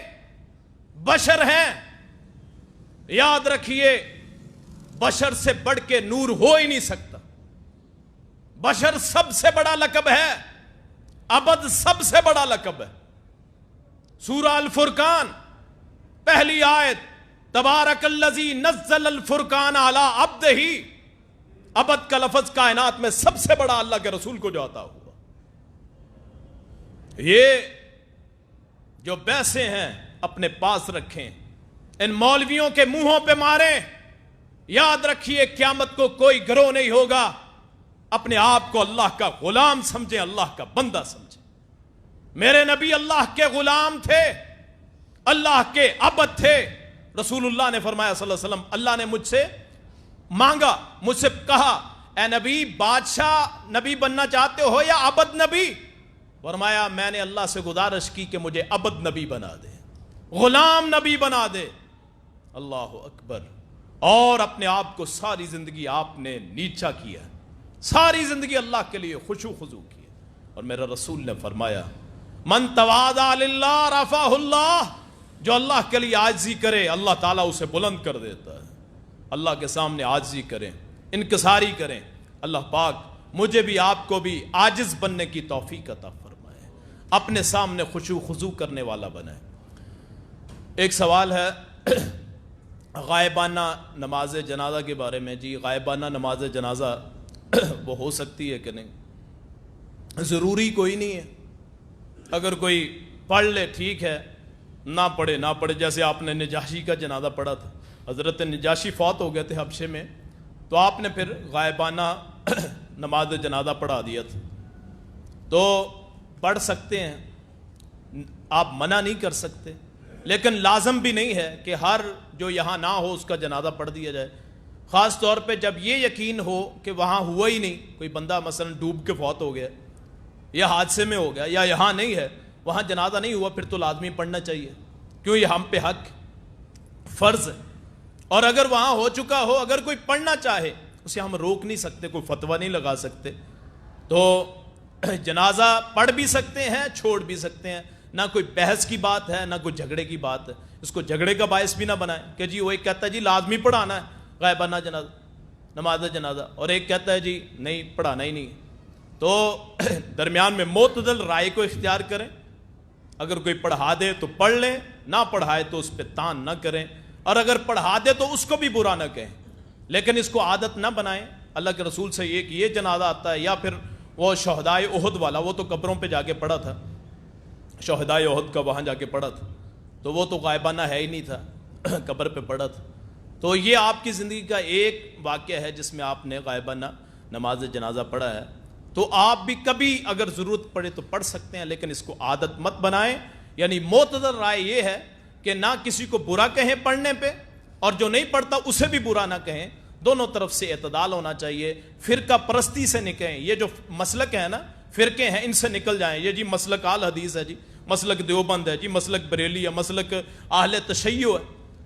S1: بشر ہیں. یاد رکھیے بشر سے بڑھ کے نور ہو ہی نہیں سکتا. بشر سب سے بڑا لقب ہے، عبد سب سے بڑا لقب ہے. سورہ الفرقان پہلی آیت تبارک الذی نزل الفرقان علی عبدہ. عبد کا لفظ کائنات میں سب سے بڑا اللہ کے رسول کو جو عطا ہوا. یہ جو بیسے ہیں اپنے پاس رکھیں، ان مولویوں کے منہوں پہ ماریں. یاد رکھیے قیامت کو کوئی گروہ نہیں ہوگا. اپنے آپ کو اللہ کا غلام سمجھیں، اللہ کا بندہ سمجھیں. میرے نبی اللہ کے غلام تھے، اللہ کے عبد تھے. رسول اللہ نے فرمایا صلی اللہ علیہ وسلم، اللہ نے مجھ سے مانگا، مجھ سے کہا اے نبی بادشاہ نبی بننا چاہتے ہو یا عبد نبی؟ فرمایا میں نے اللہ سے گزارش کی کہ مجھے عبد نبی بنا دے، غلام نبی بنا دے. اللہ اکبر. اور اپنے آپ کو ساری زندگی آپ نے نیچا کیا، ساری زندگی اللہ کے لیے خشوع خضوع کی. اور میرا رسول نے فرمایا من تواضع للہ رفعہ اللہ. جو اللہ کے لیے عاجزی کرے اللہ تعالیٰ اسے بلند کر دیتا ہے. اللہ کے سامنے عاجزی کریں، انکساری کریں. اللہ پاک مجھے بھی آپ کو بھی عاجز بننے کی توفیق عطا فرمائے، اپنے سامنے خشوع خضوع کرنے والا بنائے. ایک سوال ہے غائبانہ نماز جنازہ کے بارے میں. جی غائبانہ نماز جنازہ وہ ہو سکتی ہے کہ نہیں؟ ضروری کوئی نہیں ہے. اگر کوئی پڑھ لے ٹھیک ہے, نہ پڑھے. جیسے آپ نے نجاشی کا جنازہ پڑھا تھا, حضرت نجاشی فوت ہو گئے تھے حبشے میں, تو آپ نے پھر غائبانہ نماز جنازہ پڑھا دیا تھا. تو پڑھ سکتے ہیں, آپ منع نہیں کر سکتے, لیکن لازم بھی نہیں ہے کہ ہر جو یہاں نہ ہو اس کا جنازہ پڑھ دیا جائے. خاص طور پہ جب یہ یقین ہو کہ وہاں ہوا ہی نہیں, کوئی بندہ مثلا ڈوب کے فوت ہو گیا یا حادثے میں ہو گیا یا یہاں نہیں ہے, وہاں جنازہ نہیں ہوا, پھر تو لازمی پڑھنا چاہیے, کیوں یہ ہم پہ حق فرض ہے. اور اگر وہاں ہو چکا ہو, اگر کوئی پڑھنا چاہے اسے ہم روک نہیں سکتے, کوئی فتویٰ نہیں لگا سکتے. تو جنازہ پڑھ بھی سکتے ہیں, چھوڑ بھی سکتے ہیں. نہ کوئی بحث کی بات ہے, نہ کوئی جھگڑے کی بات ہے. اس کو جھگڑے کا باعث بھی نہ بنائیں کہ جی وہ ایک کہتا ہے جی لازمی پڑھانا ہے غائبانہ جنازہ, نماز جنازہ, اور ایک کہتا ہے جی نہیں پڑھانا ہی نہیں. تو درمیان میں معتدل رائے کو اختیار کریں. اگر کوئی پڑھا دے تو پڑھ لیں, نہ پڑھائے تو اس پہ تان نہ کریں, اور اگر پڑھا دے تو اس کو بھی برا نہ کہیں, لیکن اس کو عادت نہ بنائیں. اللہ کے رسول سے یہ جنازہ آتا ہے, یا پھر وہ شہدائے احد والا, وہ تو قبروں پہ جا کے پڑھا تھا, شہدائے احد کا وہاں جا کے پڑھا تھا, تو وہ تو غائبانہ ہے ہی نہیں تھا, قبر پہ پڑھا تھا. تو یہ آپ کی زندگی کا ایک واقعہ ہے جس میں آپ نے غائبانہ نماز جنازہ پڑھا ہے. تو آپ بھی کبھی اگر ضرورت پڑے تو پڑھ سکتے ہیں, لیکن اس کو عادت مت بنائیں. یعنی معتدل رائے یہ ہے کہ نہ کسی کو برا کہیں پڑھنے پہ, اور جو نہیں پڑھتا اسے بھی برا نہ کہیں. دونوں طرف سے اعتدال ہونا چاہیے. فرقہ پرستی سے نکلیں. یہ جو مسلک ہے نا, فرقے ہیں, ان سے نکل جائیں. یہ جی مسلک آل حدیث ہے, جی مسلک دیوبند ہے, جی مسلک بریلی ہے, مسلک اہل تشیع ہے,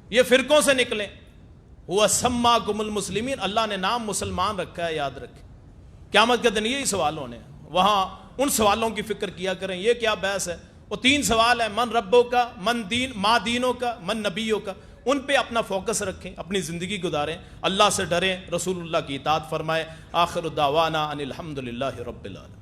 S1: یہ فرقوں سے نکلیں. ہوا سماکم المسلمین, اللہ نے نام مسلمان رکھا ہے, یاد رکھیں. قیامت کے دن یہی سوال ہونے ہیں, وہاں ان سوالوں کی فکر کیا کریں. یہ کیا بحث ہے, وہ 3 سوال ہیں, من ربوں کا, من دین ما دینوں کا, من نبیوں کا. ان پہ اپنا فوکس رکھیں, اپنی زندگی گزاریں, اللہ سے ڈریں, رسول اللہ کی اطاعت فرمائیں. آخر دعوانا ان الحمدللہ رب العالمین.